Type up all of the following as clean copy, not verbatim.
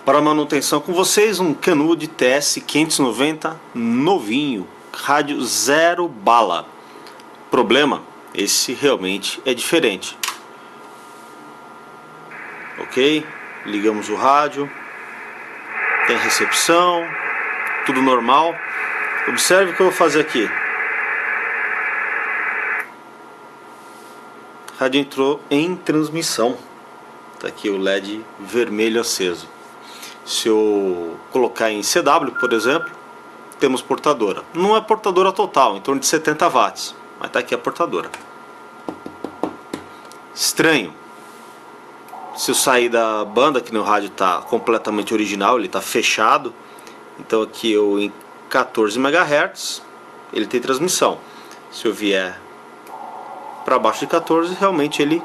Para manutenção com vocês, um Kenwood TS-590 novinho, rádio 0 bala. Problema, esse realmente é diferente. Ok, ligamos o rádio, tem recepção, tudo normal. Observe o que eu vou fazer aqui. O rádio entrou em transmissão. Está aqui o LED vermelho aceso. Se eu colocar em CW, por exemplo, temos portadora. Não é portadora total, em torno de 70 watts, mas está aqui a portadora. Estranho. Se eu sair da banda, que no rádio está completamente original, ele está fechado. Então aqui eu em 14 MHz, ele tem transmissão. Se eu vier para baixo de 14, realmente ele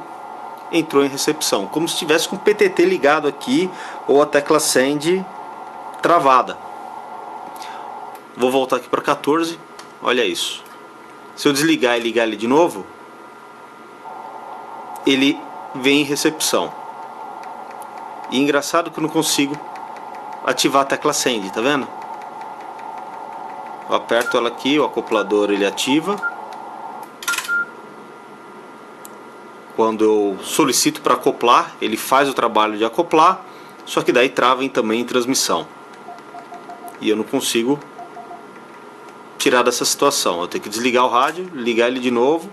entrou em recepção, como se tivesse com o PTT ligado aqui ou a tecla send travada. Vou voltar aqui para 14, olha isso. Se eu desligar e ligar ele de novo, ele vem em recepção. E engraçado que eu não consigo ativar a tecla send, tá vendo? Eu aperto ela aqui, o acoplador ele ativa. Quando eu solicito para acoplar, ele faz o trabalho de acoplar, só que daí trava também em transmissão. E eu não consigo tirar dessa situação. Eu tenho que desligar o rádio, ligar ele de novo.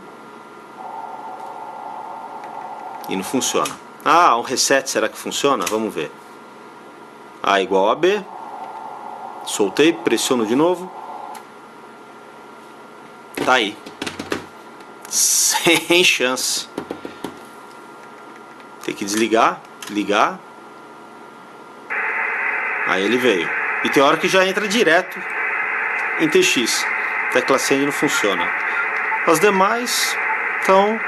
E não funciona. Ah, um reset, será que funciona? Vamos ver. A igual a B. Soltei, pressiono de novo. Tá aí. Sem chance. Tem que desligar, ligar. Aí ele veio. E tem hora que já entra direto em TX. Tecla send não funciona. As demais estão...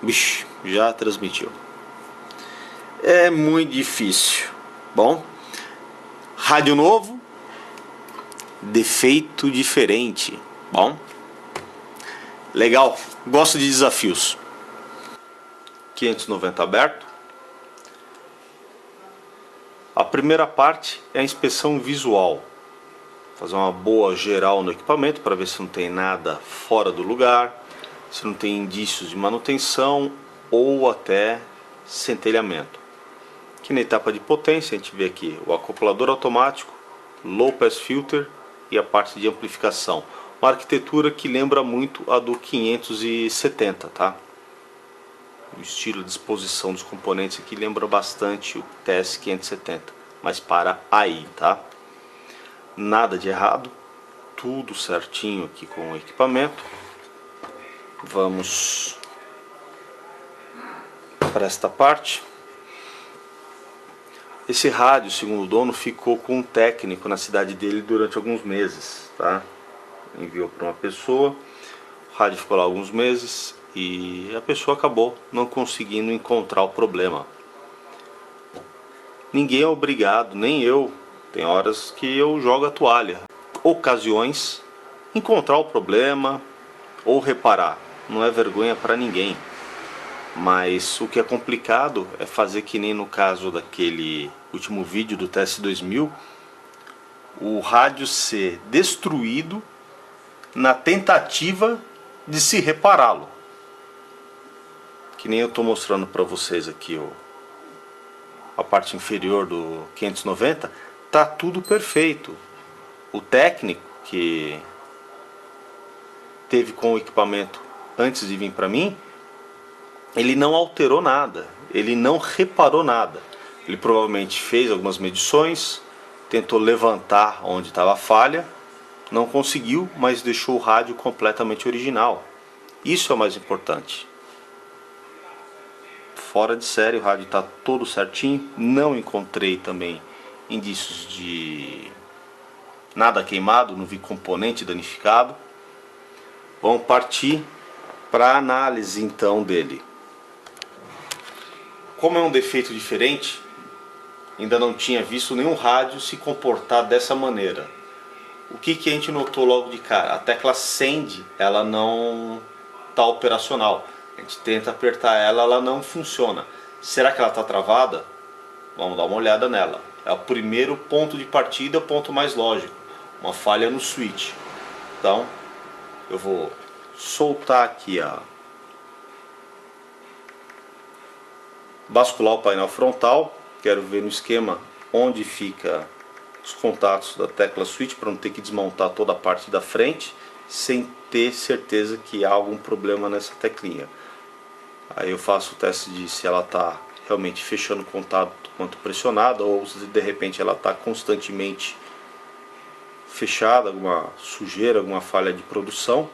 Bicho, já transmitiu. É muito difícil. Bom, rádio novo, defeito diferente. Bom, legal, gosto de desafios. 590 aberto. A primeira parte é a inspeção visual. Fazer uma boa geral no equipamento para ver se não tem nada fora do lugar, se não tem indícios de manutenção ou até centelhamento. Aqui na etapa de potência a gente vê aqui o acoplador automático, low pass filter e a parte de amplificação. Uma arquitetura que lembra muito a do 570, tá? O estilo de disposição dos componentes aqui lembra bastante o TS-570, mas para aí, tá? Nada de errado, tudo certinho aqui com o equipamento. Vamos para esta parte. Esse rádio, segundo o dono, ficou com um técnico na cidade dele durante alguns meses, tá? Enviou para uma pessoa, o rádio ficou lá alguns meses e a pessoa acabou não conseguindo encontrar o problema. Ninguém é obrigado, nem eu. Tem horas que eu jogo a toalha. Ocasiões, encontrar o problema ou reparar. Não é vergonha para ninguém. Mas o que é complicado é fazer que nem no caso daquele último vídeo do TS-2000, o rádio ser destruído na tentativa de se repará-lo. Que nem eu estou mostrando para vocês aqui a parte inferior do 590, tá tudo perfeito. O técnico que teve com o equipamento antes de vir para mim, ele não alterou nada, ele não reparou nada. Ele provavelmente fez algumas medições, tentou levantar onde estava a falha, não conseguiu, mas deixou o rádio completamente original. Isso é o mais importante. Fora de série, o rádio está todo certinho. Não encontrei também indícios de nada queimado, não vi componente danificado. Vamos partir para a análise então dele. Como é um defeito diferente, ainda não tinha visto nenhum rádio se comportar dessa maneira. O que a gente notou logo de cara? A tecla send, ela não está operacional. A gente tenta apertar ela, ela não funciona. Será que ela está travada? Vamos dar uma olhada nela. É o primeiro ponto de partida, o ponto mais lógico. Uma falha no switch. Então, eu vou soltar aqui bascular o painel frontal. Quero ver no esquema onde fica os contatos da tecla switch, para não ter que desmontar toda a parte da frente, sem ter certeza que há algum problema nessa teclinha. Aí eu faço o teste de se ela está realmente fechando o contato quanto pressionada, ou se de repente ela está constantemente fechada, alguma sujeira, alguma falha de produção.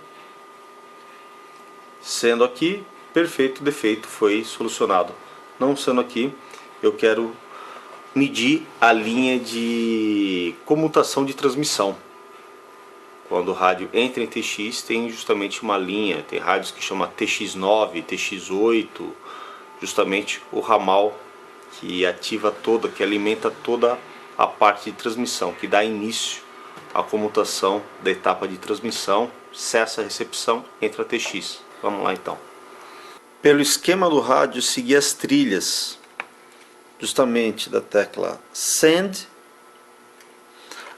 Sendo aqui, perfeito, o defeito foi solucionado. Não sendo aqui, eu quero medir a linha de comutação de transmissão. Quando o rádio entra em TX, tem justamente uma linha, tem rádios que chama TX9, TX8, justamente o ramal que ativa toda, que alimenta toda a parte de transmissão, que dá início à comutação da etapa de transmissão, cessa a recepção, entra a TX. Vamos lá então. Pelo esquema do rádio, seguir as trilhas justamente da tecla Send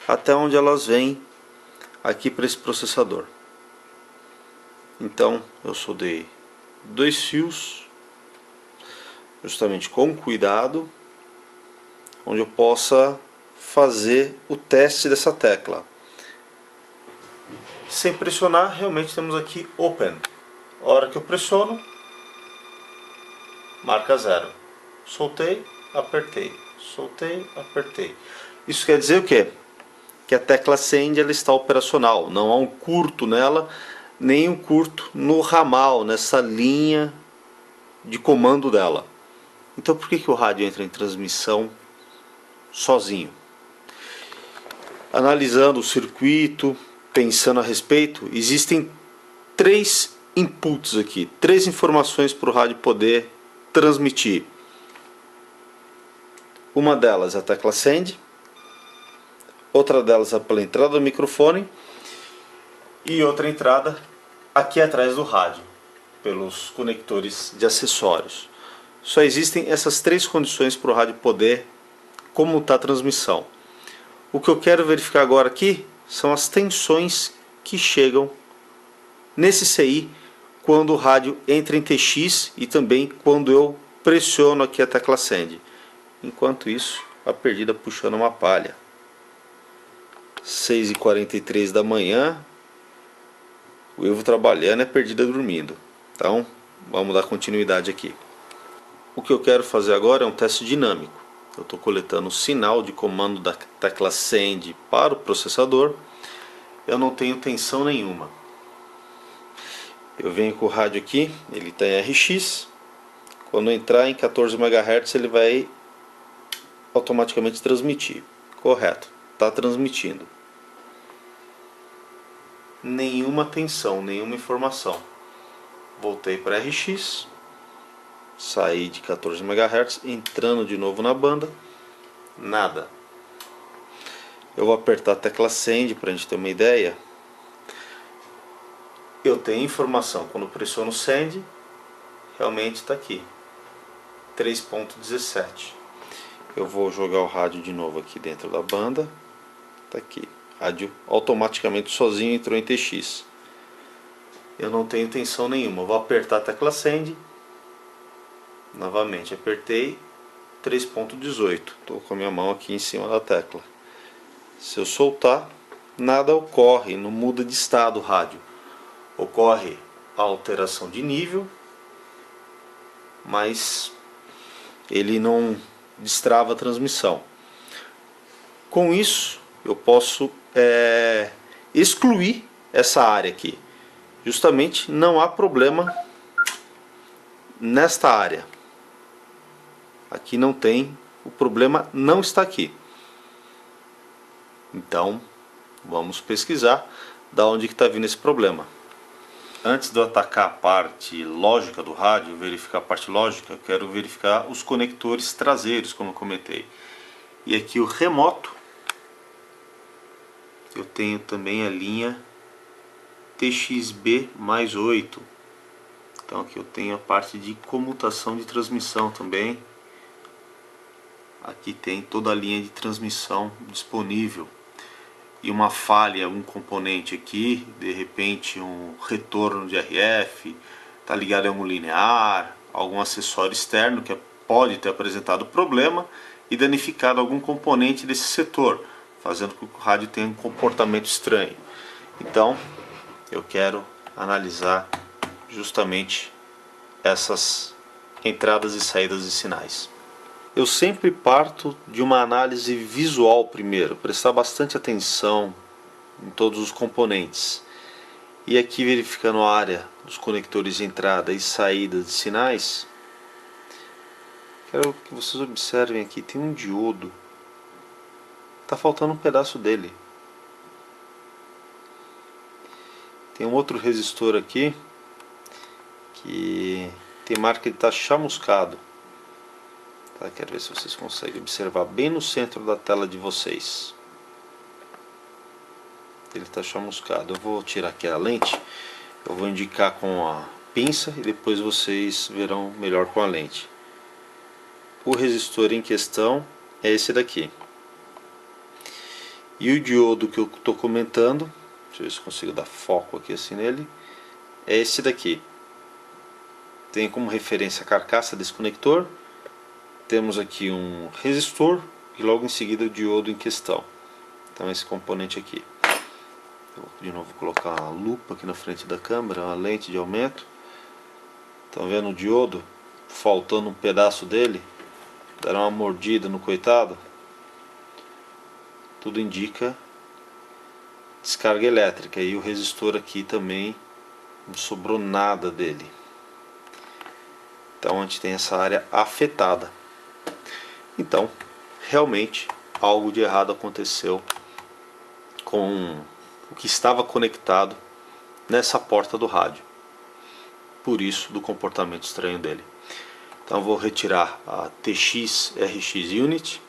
até onde elas vêm aqui para esse processador. Então eu soldei 2 fios, justamente com cuidado, onde eu possa fazer o teste dessa tecla. Sem pressionar, realmente temos aqui Open. A hora que eu pressiono, marca 0. Soltei, apertei. Soltei, apertei. Isso quer dizer o quê? Que a tecla Send ela está operacional. Não há um curto nela, nem um curto no ramal, nessa linha de comando dela. Então por que o rádio entra em transmissão sozinho? Analisando o circuito, pensando a respeito, existem 3 inputs aqui, 3 informações para o rádio poder transmitir. Uma delas é a tecla Send, outra delas é pela entrada do microfone e outra entrada aqui atrás do rádio, pelos conectores de acessórios. Só existem essas 3 condições para o rádio poder comutar a transmissão. O que eu quero verificar agora aqui são as tensões que chegam nesse CI quando o rádio entra em TX e também quando eu pressiono aqui a tecla Send. Enquanto isso, a perdida puxando uma palha. 6h43 da manhã, o Evo trabalhando e a perdida dormindo. Então, vamos dar continuidade aqui. O que eu quero fazer agora é um teste dinâmico. Eu estou coletando o sinal de comando da tecla Send para o processador. Eu não tenho tensão nenhuma. Eu venho com o rádio aqui, ele está em RX. Quando entrar em 14 MHz ele vai automaticamente transmitir. Correto, está transmitindo. Nenhuma tensão, nenhuma informação. Voltei para RX. Saí de 14 MHz, entrando de novo na banda. Nada. Eu vou apertar a tecla Send para a gente ter uma ideia. Eu tenho informação, quando pressiono Send, realmente está aqui, 3.17. Eu vou jogar o rádio de novo aqui dentro da banda, está aqui, rádio automaticamente sozinho entrou em TX. Eu não tenho tensão nenhuma, eu vou apertar a tecla Send, novamente apertei, 3.18, estou com a minha mão aqui em cima da tecla. Se eu soltar, nada ocorre, não muda de estado o rádio. Ocorre a alteração de nível, mas ele não destrava a transmissão. Com isso, eu posso excluir essa área aqui. Justamente não há problema nesta área. Aqui não tem, o problema não está aqui. Então, vamos pesquisar da onde que está vindo esse problema. Antes de eu atacar a parte lógica do rádio, verificar a parte lógica, eu quero verificar os conectores traseiros, como eu comentei. E aqui o remoto, eu tenho também a linha TXB mais 8. Então aqui eu tenho a parte de comutação de transmissão também. aqui tem toda a linha de transmissão disponível. E uma falha, um componente aqui, de repente um retorno de RF, está ligado em algum linear, algum acessório externo que pode ter apresentado problema e danificado algum componente desse setor, fazendo com que o rádio tenha um comportamento estranho. Então, eu quero analisar justamente essas entradas e saídas de sinais. Eu sempre parto de uma análise visual primeiro, prestar bastante atenção em todos os componentes. E aqui verificando a área dos conectores de entrada e saída de sinais, quero que vocês observem aqui, tem um diodo. Está faltando um pedaço dele. Tem um outro resistor aqui que tem marca de estar chamuscado. Tá, quero ver se vocês conseguem observar bem no centro da tela de vocês. Ele está chamuscado. Eu vou tirar aqui a lente. Eu vou indicar com a pinça e depois vocês verão melhor com a lente. O resistor em questão é esse daqui. E o diodo que eu estou comentando, deixa eu ver se consigo dar foco aqui assim nele, é esse daqui. Tem como referência a carcaça desse conector. Temos aqui um resistor e logo em seguida o diodo em questão. Então esse componente aqui. Eu vou de novo colocar uma lupa aqui na frente da câmera, uma lente de aumento. Estão vendo o diodo? Faltando um pedaço dele. Deram uma mordida no coitado. Tudo indica descarga elétrica. E o resistor aqui também não sobrou nada dele. Então a gente tem essa área afetada. Então, realmente, algo de errado aconteceu com o que estava conectado nessa porta do rádio. Por isso, do comportamento estranho dele. Então, eu vou retirar a TX-RX Unit.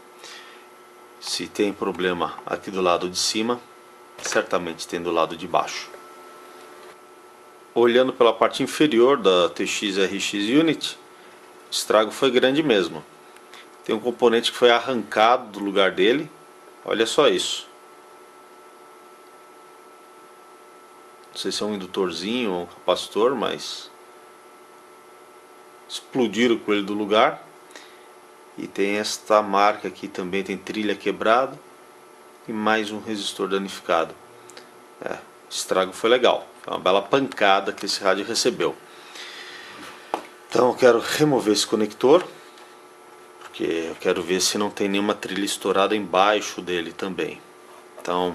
Se tem problema aqui do lado de cima, certamente tem do lado de baixo. Olhando pela parte inferior da TX-RX Unit, o estrago foi grande mesmo. Tem um componente que foi arrancado do lugar dele. Olha só isso. Não sei se é um indutorzinho ou um capacitor, mas explodiram com ele do lugar. E tem esta marca aqui também, tem trilha quebrada e mais um resistor danificado. O estrago foi legal. Foi uma bela pancada que esse rádio recebeu. Então eu quero remover esse conector, porque eu quero ver se não tem nenhuma trilha estourada embaixo dele também. Então,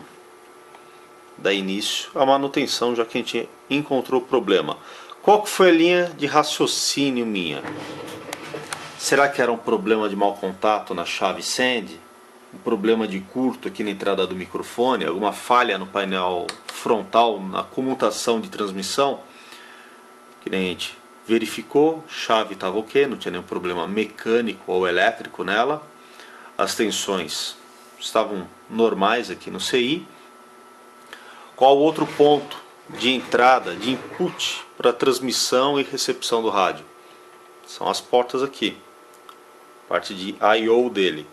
dá início à manutenção, já que a gente encontrou o problema. Qual que foi a linha de raciocínio minha? Será que era um problema de mau contato na chave send? Um problema de curto aqui na entrada do microfone? Alguma falha no painel frontal, na comutação de transmissão? Que nem a gente verificou, chave estava ok, não tinha nenhum problema mecânico ou elétrico nela. As tensões estavam normais aqui no CI. Qual outro ponto de entrada, de input para transmissão e recepção do rádio? São as portas aqui, parte de I/O dele.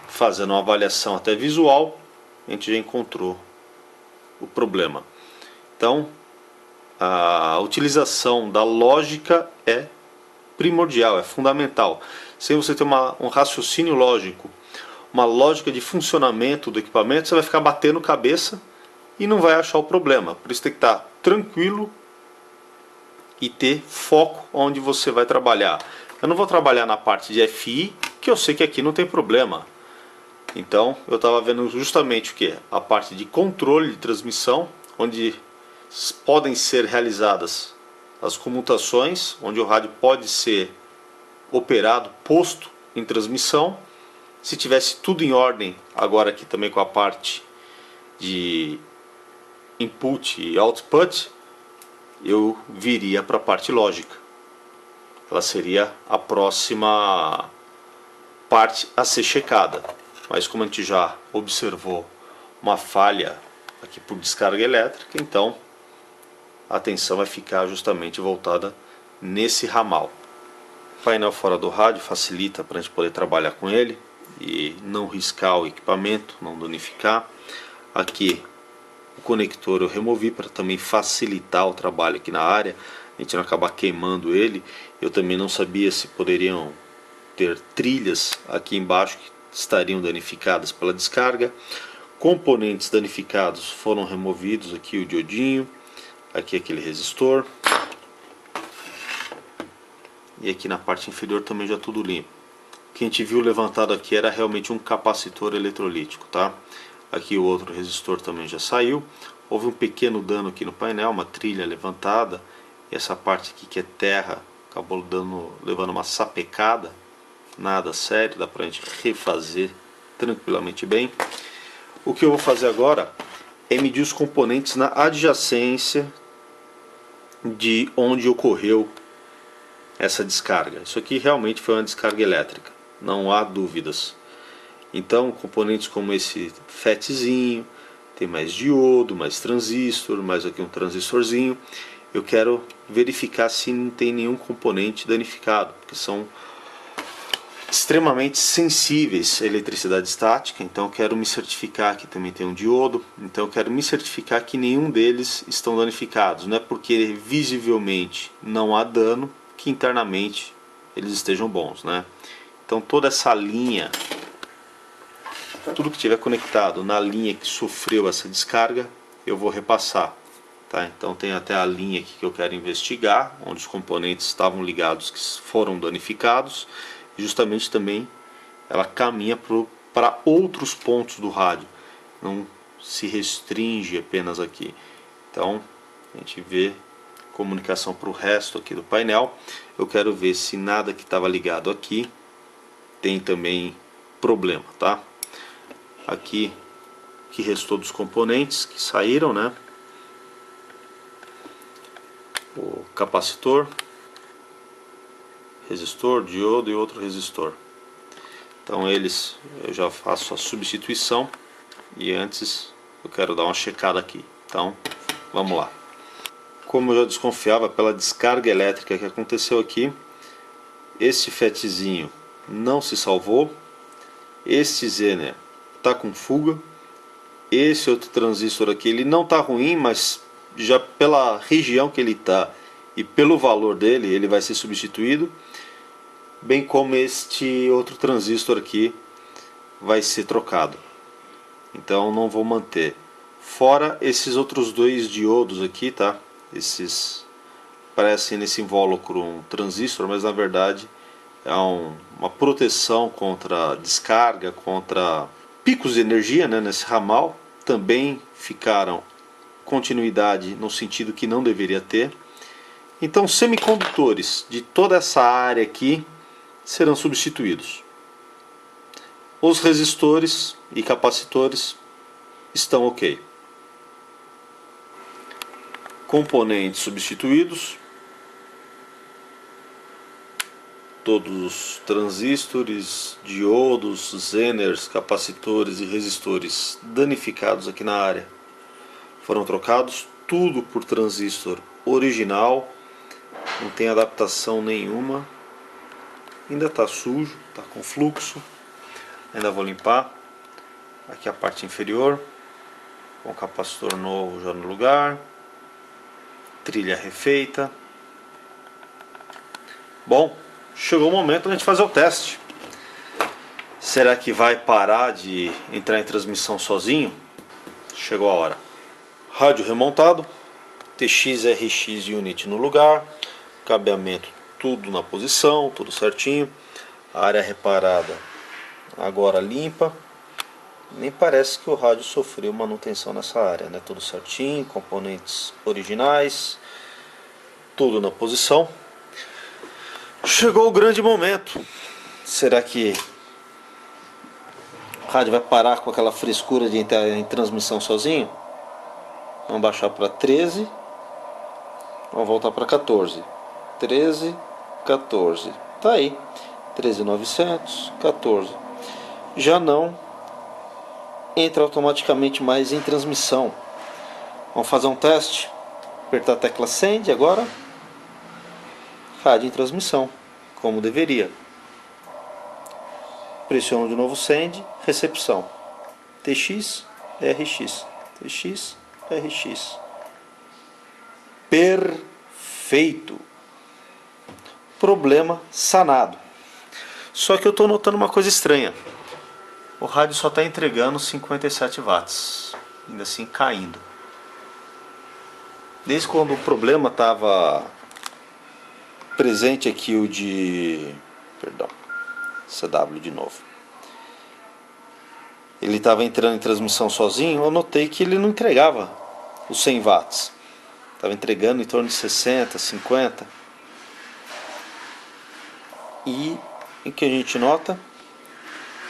Fazendo uma avaliação até visual, a gente já encontrou o problema. Então, a utilização da lógica é primordial, é fundamental. Sem você ter um raciocínio lógico, uma lógica de funcionamento do equipamento, você vai ficar batendo cabeça e não vai achar o problema. Por isso tem que estar tranquilo e ter foco onde você vai trabalhar. Eu não vou trabalhar na parte de FI, que eu sei que aqui não tem problema. Então eu estava vendo justamente o que? A parte de controle de transmissão, onde podem ser realizadas as comutações, onde o rádio pode ser operado, posto em transmissão. Se tivesse tudo em ordem, agora aqui também com a parte de input e output, eu viria para a parte lógica. Ela seria a próxima parte a ser checada. Mas como a gente já observou uma falha aqui por descarga elétrica, então a atenção vai ficar justamente voltada nesse ramal. Painel fora do rádio facilita para a gente poder trabalhar com ele e não riscar o equipamento, não danificar. Aqui o conector eu removi para também facilitar o trabalho aqui na área, a gente não acabar queimando ele. Eu também não sabia se poderiam ter trilhas aqui embaixo que estariam danificadas pela descarga. Componentes danificados foram removidos, aqui o diodinho, aqui aquele resistor. E aqui na parte inferior também já tudo limpo. O que a gente viu levantado aqui era realmente um capacitor eletrolítico, tá? Aqui o outro resistor também já saiu. Houve um pequeno dano aqui no painel, uma trilha levantada. E essa parte aqui que é terra acabou levando uma sapecada. Nada sério, dá pra gente refazer tranquilamente bem. O que eu vou fazer agora é medir os componentes na adjacência de onde ocorreu essa descarga. Isso aqui realmente foi uma descarga elétrica, não há dúvidas. Então componentes como esse FETzinho, tem mais diodo, mais transistor, mais aqui um transistorzinho. Eu quero verificar se não tem nenhum componente danificado, porque são extremamente sensíveis à eletricidade estática. Então eu quero me certificar que também tem um diodo. Então eu quero me certificar que nenhum deles estão danificados. Não é porque visivelmente não há dano que internamente eles estejam bons, né? Então toda essa linha, tudo que tiver conectado na linha que sofreu essa descarga, eu vou repassar, tá? Então tem até a linha aqui que eu quero investigar, onde os componentes estavam ligados que foram danificados, e justamente também ela caminha para outros pontos do rádio, não se restringe apenas aqui. Então a gente vê comunicação para o resto aqui do painel. Eu quero ver se nada que estava ligado aqui tem também problema, tá? Aqui que restou dos componentes que saíram, né? O capacitor, resistor, diodo e outro resistor. Então eles eu já faço a substituição e antes eu quero dar uma checada aqui. Então vamos lá. Como eu já desconfiava pela descarga elétrica que aconteceu aqui, esse FETzinho não se salvou, esse Zener está com fuga, esse outro transistor aqui ele não está ruim, mas já pela região que ele está e pelo valor dele, ele vai ser substituído, bem como este outro transistor aqui vai ser trocado. Então não vou manter. Fora esses outros dois diodos aqui, tá? Esses parecem nesse invólucro um transistor, mas na verdade é uma proteção contra descarga, contra picos de energia, né, nesse ramal. Também ficaram continuidade no sentido que não deveria ter. Então semicondutores de toda essa área aqui serão substituídos. Os resistores e capacitores estão ok. Componentes substituídos, todos os transistores, diodos, zeners, capacitores e resistores danificados aqui na área foram trocados, tudo por transistor original, não tem adaptação nenhuma, ainda está sujo, está com fluxo, ainda vou limpar. Aqui a parte inferior, com o capacitor novo já no lugar, trilha refeita. Bom, chegou o momento de a gente fazer o teste. Será que vai parar de entrar em transmissão sozinho? Chegou a hora. Rádio remontado, TX RX Unit no lugar, cabeamento tudo na posição, tudo certinho. A área reparada agora limpa. Nem parece que o rádio sofreu manutenção nessa área, né? Tudo certinho, componentes originais, tudo na posição. Chegou o grande momento. Será que o rádio vai parar com aquela frescura de entrar em transmissão sozinho? Vamos baixar para 13. Vamos voltar para 14. 13, 14. Tá aí. 13.900, 14. Já não entra automaticamente mais em transmissão. Vamos fazer um teste. Apertar a tecla Send agora. Rádio em transmissão. como deveria. Pressiono de novo send, recepção. TX, RX, TX, RX. Perfeito. Problema sanado. Só que eu estou notando uma coisa estranha. O rádio só está entregando 57 watts, ainda assim caindo. Desde quando o problema estava presente aqui, o de... Perdão, CW de novo. Ele estava entrando em transmissão sozinho, eu notei que ele não entregava os 100 watts. Estava entregando em torno de 60, 50. E o que a gente nota?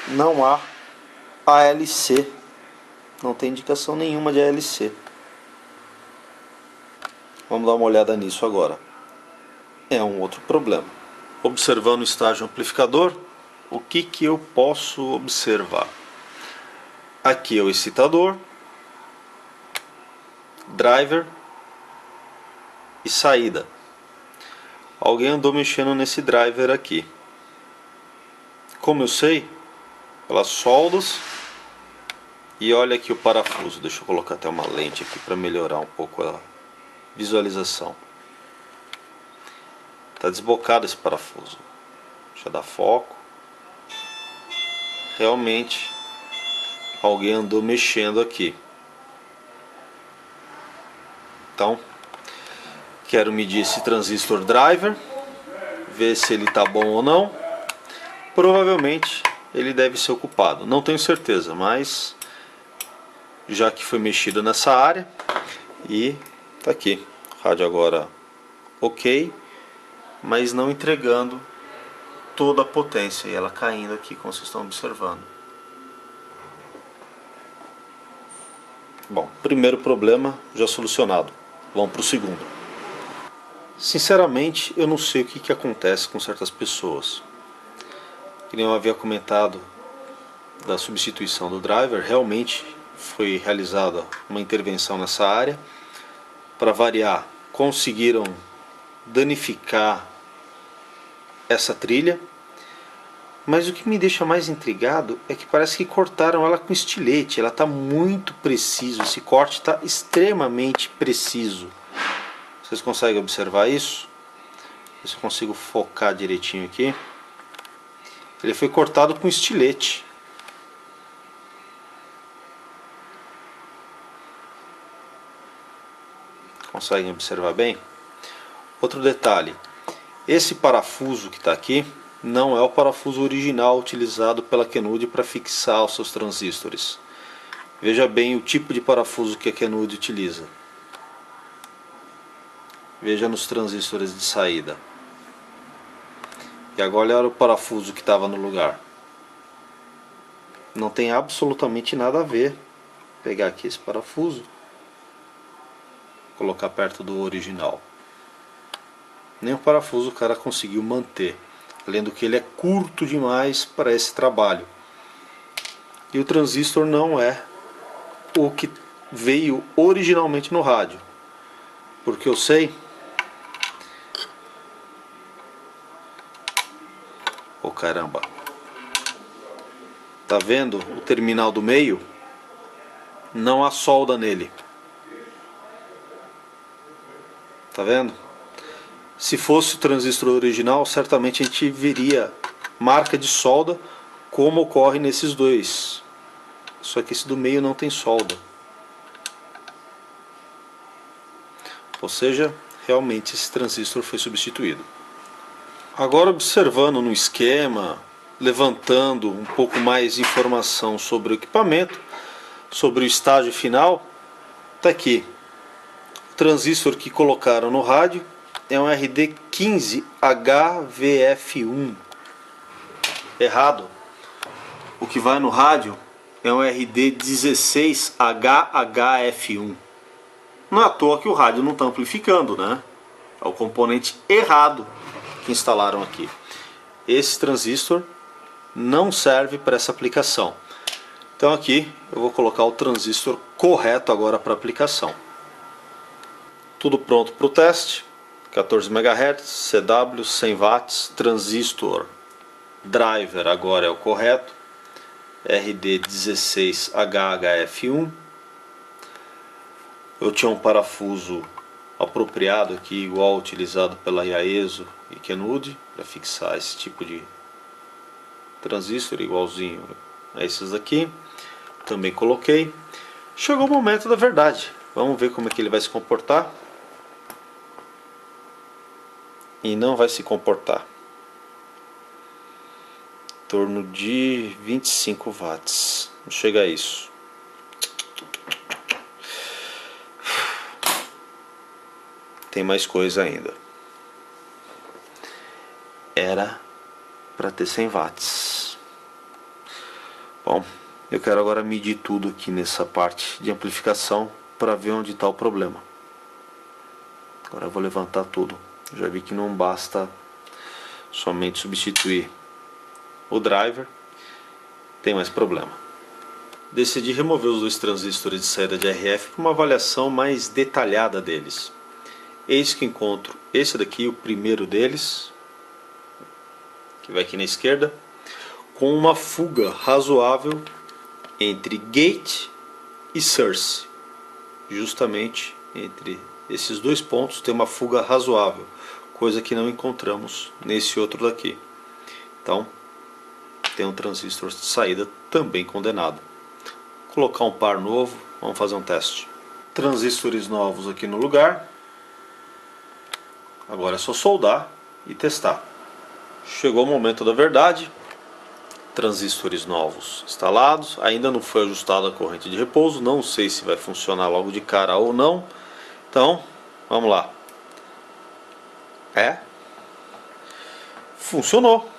Não há ALC. Não tem indicação nenhuma de ALC. Vamos dar uma olhada nisso agora. É um outro problema. Observando o estágio amplificador, o que eu posso observar? Aqui é o excitador, driver e saída. Alguém andou mexendo nesse driver aqui. Como eu sei? Pelas soldas. E olha aqui o parafuso. Deixa eu colocar até uma lente aqui para melhorar um pouco a visualização. Está desbocado esse parafuso. Deixa eu dar foco. Realmente alguém andou mexendo aqui. Então quero medir esse transistor driver, ver se ele está bom ou não. Provavelmente ele deve ser ocupado, não tenho certeza, mas já que foi mexido nessa área, e tá aqui, rádio agora ok, mas não entregando toda a potência, e ela caindo aqui, como vocês estão observando. Bom, primeiro problema já solucionado, vamos para o segundo. Sinceramente, eu não sei o que acontece com certas pessoas. Que nem eu havia comentado da substituição do driver, realmente foi realizada uma intervenção nessa área. Para variar, conseguiram danificar essa trilha. Mas o que me deixa mais intrigado é que parece que cortaram ela com estilete. Ela está muito preciso, esse corte está extremamente preciso. Vocês conseguem observar isso? Ver se eu consigo focar direitinho aqui. Ele foi cortado com estilete. Conseguem observar bem? Outro detalhe. Esse parafuso que está aqui não é o parafuso original utilizado pela Kenude para fixar os seus transistores. Veja bem o tipo de parafuso que a Kenude utiliza. Veja nos transistores de saída. E agora olha o parafuso que estava no lugar. Não tem absolutamente nada a ver. Vou pegar aqui esse parafuso, colocar perto do original. Nem o parafuso o cara conseguiu manter. Além do que ele é curto demais para esse trabalho. E o transistor não é o que veio originalmente no rádio. Porque eu sei... Oh, caramba. Tá vendo o terminal do meio? Não há solda nele. Tá vendo? Se fosse o transistor original, certamente a gente veria marca de solda, como ocorre nesses dois. Só que esse do meio não tem solda. Ou seja, realmente esse transistor foi substituído. Agora, observando no esquema, levantando um pouco mais de informação sobre o equipamento, sobre o estágio final, está aqui. O transistor que colocaram no rádio é um RD15HVF1. Errado. O que vai no rádio é um RD16HHF1. Não é à toa que o rádio não está amplificando, né? É o componente errado que instalaram aqui. Esse transistor não serve para essa aplicação. Então aqui eu vou colocar o transistor correto agora para aplicação. Tudo pronto para o teste. 14 MHz, CW, 100 watts, transistor, driver agora é o correto, RD16HHF1. Eu tinha um parafuso apropriado aqui, igual utilizado pela Yaesu e Kenwood, para fixar esse tipo de transistor, igualzinho a esses aqui. Também coloquei. Chegou o momento da verdade. Vamos ver como é que ele vai se comportar. E não vai se comportar. Em torno de 25 watts. Não chega a isso. Tem mais coisa ainda. Era para ter 100 watts. Bom, eu quero agora medir tudo aqui nessa parte de amplificação para ver onde está o problema. Agora eu vou levantar tudo. Já vi que não basta somente substituir o driver, tem mais problema. Decidi remover os dois transistores de saída de RF para uma avaliação mais detalhada deles. Eis que encontro esse daqui, o primeiro deles, que vai aqui na esquerda, com uma fuga razoável entre gate e source. Justamente entre esses dois pontos tem uma fuga razoável, coisa que não encontramos nesse outro daqui. Então tem um transistor de saída também condenado. Vou colocar um par novo, vamos fazer um teste. Transistores novos aqui no lugar. Agora é só soldar e testar. Chegou o momento da verdade. Transistores novos instalados. Ainda não foi ajustada a corrente de repouso. Não sei se vai funcionar logo de cara ou não. Então, vamos lá. Funcionou.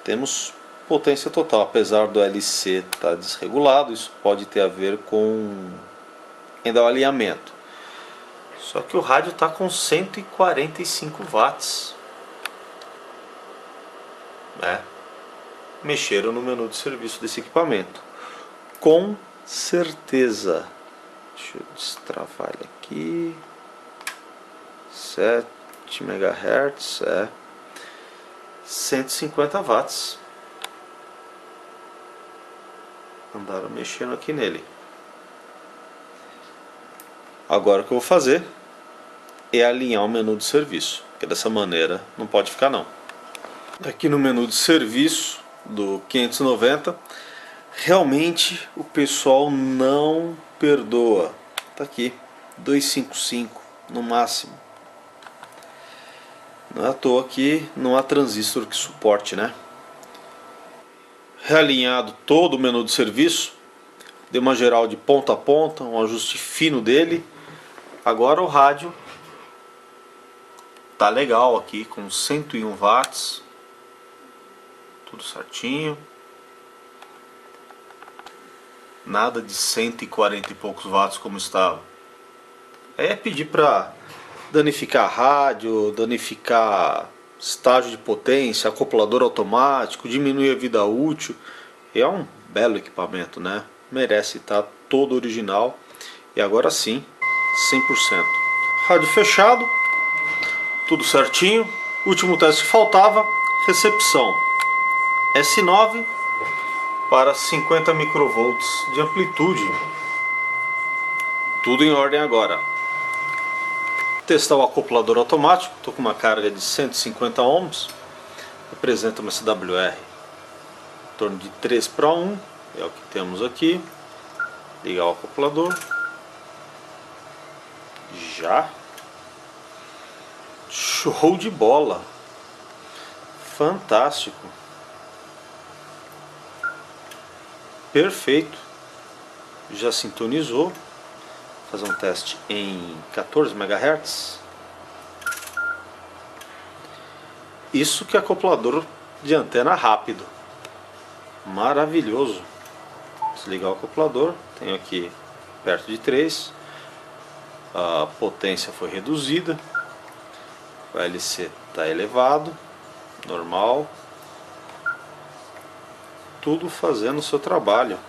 Temos potência total. Apesar do LC estar desregulado, isso pode ter a ver com ainda o alinhamento. Só que o rádio está com 145 watts. Mexeram no menu de serviço desse equipamento. Com certeza. Deixa eu destravar ele aqui. 7 MHz. 150 watts. Andaram mexendo aqui nele. Agora o que eu vou fazer é alinhar o menu de serviço, porque dessa maneira não pode ficar não. Aqui no menu de serviço do 590, realmente o pessoal não perdoa. Tá aqui, 255 no máximo. Não é à toa que não há transistor que suporte, né? Realinhado todo o menu de serviço, dei uma geral de ponta a ponta, um ajuste fino dele. Agora o rádio tá legal aqui com 101 watts, tudo certinho, nada de 140 e poucos watts como estava. É pedir para danificar rádio, danificar estágio de potência, acoplador automático, diminuir a vida útil. É um belo equipamento, né? Merece estar todo original. E agora sim, 100%. Rádio fechado, tudo certinho. Último teste que faltava, recepção S9 para 50 microvolts de amplitude. Tudo em ordem agora. Testar o acoplador automático, estou com uma carga de 150 ohms, representa uma SWR em torno de 3:1, é o que temos aqui. Ligar o acoplador. Já. Show de bola. Fantástico. Perfeito. Já sintonizou. Vou fazer um teste em 14 MHz. Isso que é acoplador de antena rápido. Maravilhoso. Desligar o acoplador. Tenho aqui perto de 3. A potência foi reduzida. O LC está elevado. Normal. Tudo fazendo o seu trabalho.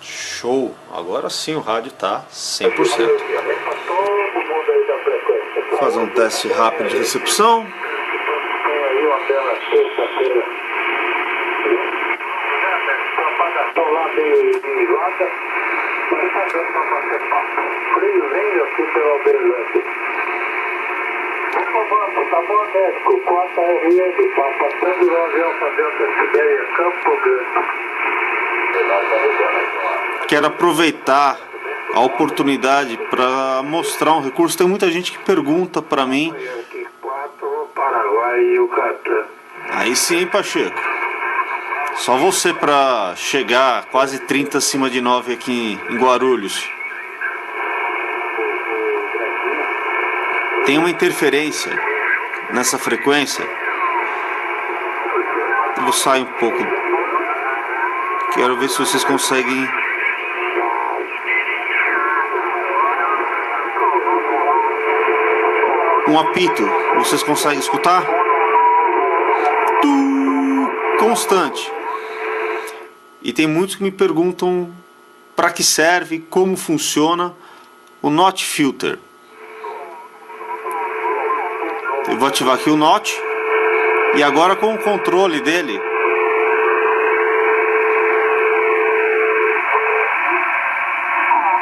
Show! Agora sim o rádio está 100%. Todo mundo aí da frequência. Fazer um teste rápido de recepção. Tem aí uma bela sexta-feira. Propagação lá de Lota. Mas tá dando pra participar. Friozinho aqui pela Uberlândia. Tá bom, médico. Cota RN. Tá passando o avião pra dentro da Sibéria, Campo Grande. Quero aproveitar a oportunidade para mostrar um recurso. Tem muita gente que pergunta para mim. Paraguai e Yucatán. Aí sim, hein, Pacheco. Só você para chegar quase 30 acima de 9 aqui em Guarulhos. Tem uma interferência nessa frequência. Eu vou sair um pouco. Quero ver se vocês conseguem. Um apito, vocês conseguem escutar? Constante. E tem muitos que me perguntam para que serve, como funciona o Notch Filter. Eu vou ativar aqui o Notch. E agora com o controle dele,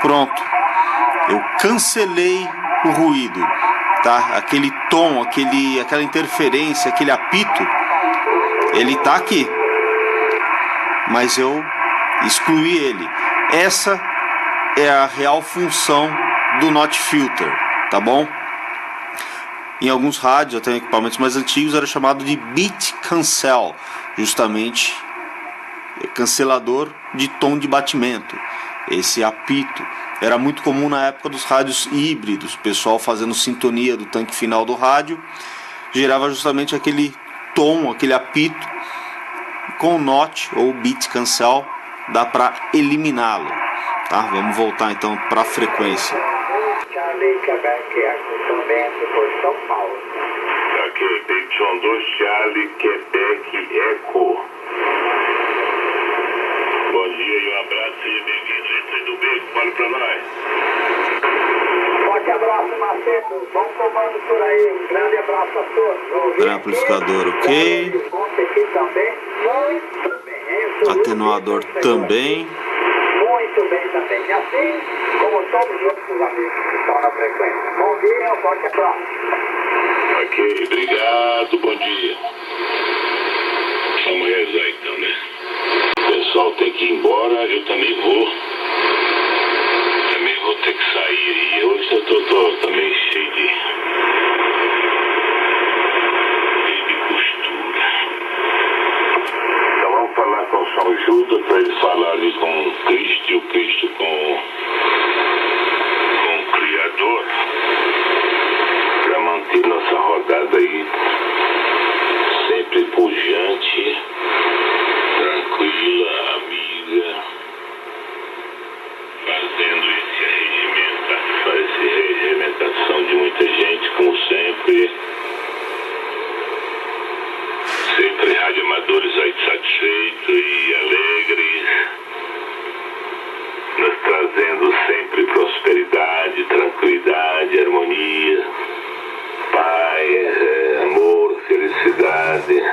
pronto. Eu cancelei o ruído. Tá? Aquele tom, aquela interferência, aquele apito, ele tá aqui, mas eu excluí ele. Essa é a real função do Notch Filter, tá bom? Em alguns rádios, até em equipamentos mais antigos, era chamado de Beat Cancel, justamente cancelador de tom de batimento. Esse apito era muito comum na época dos rádios híbridos, o pessoal fazendo sintonia do tanque final do rádio, gerava justamente aquele tom, aquele apito. Com o Notch ou Beat Cancel dá para eliminá-lo, tá? Vamos voltar então para a frequência. Charlie, Quebec, acostumento por São Paulo. Ok, Davidson 2, Charlie, Quebec, Eco. Bom dia e um abraço, seja bem-vindo, gente do Beco, fale pra nós. Forte abraço, Macedo, bom comando por aí, um grande abraço a todos. Amplificador ok. Aqui também, muito bem. Atenuador também. Muito bem também, e assim como todos os outros amigos que estão na frequência. Bom dia, um forte abraço. Ok, obrigado, bom dia. Vamos rezar então, né? O pessoal tem que ir embora, eu também vou. Também vou ter que sair aí. Hoje eu tô também cheio de costura. Então vamos falar com o São Judas para ele falar ali com o Cristo e o Cristo com o Criador, para manter nossa rodada aí sempre pujante, tranquila, amiga, fazendo essa regimentação de muita gente, como sempre. Sempre radioamadores aí satisfeitos e alegres, nos trazendo sempre prosperidade, tranquilidade, harmonia, paz, amor, felicidade,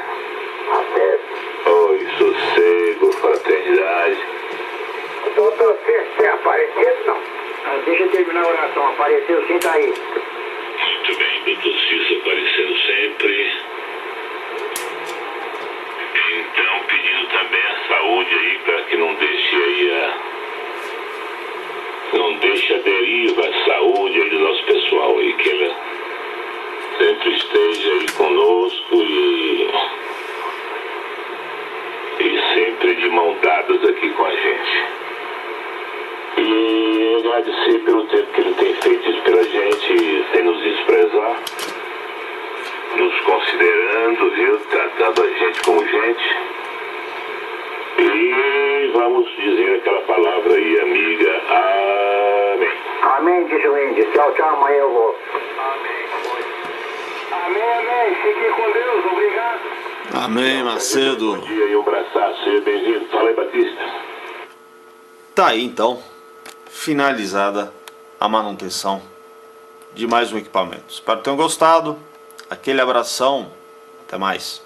sossego, fraternidade. Doutor, você apareceu? Não. Deixa eu terminar a oração. Apareceu, sim, tá aí. Muito bem, doutor Cícero aparecendo sempre. Então, pedindo também a saúde aí, para que não deixe aí não deixe a deriva a saúde aí do nosso pessoal aí, que ela sempre esteja aí conosco e sempre de mão dadas aqui com a gente. E agradecer pelo tempo que ele tem feito isso pela gente, sem nos desprezar, nos considerando, viu, tratando a gente como gente. E vamos dizer aquela palavra aí, amiga. Amém. Amém, diz o índio. Tchau, tchau, amanhã eu vou. Amém, amém. Fique com Deus. Obrigado. Amém, Macedo. Bom dia e um abraço. Seja bem-vindo. Fala aí, Batista. Tá aí então, finalizada a manutenção de mais um equipamento. Espero que tenham gostado. Aquele abração. Até mais.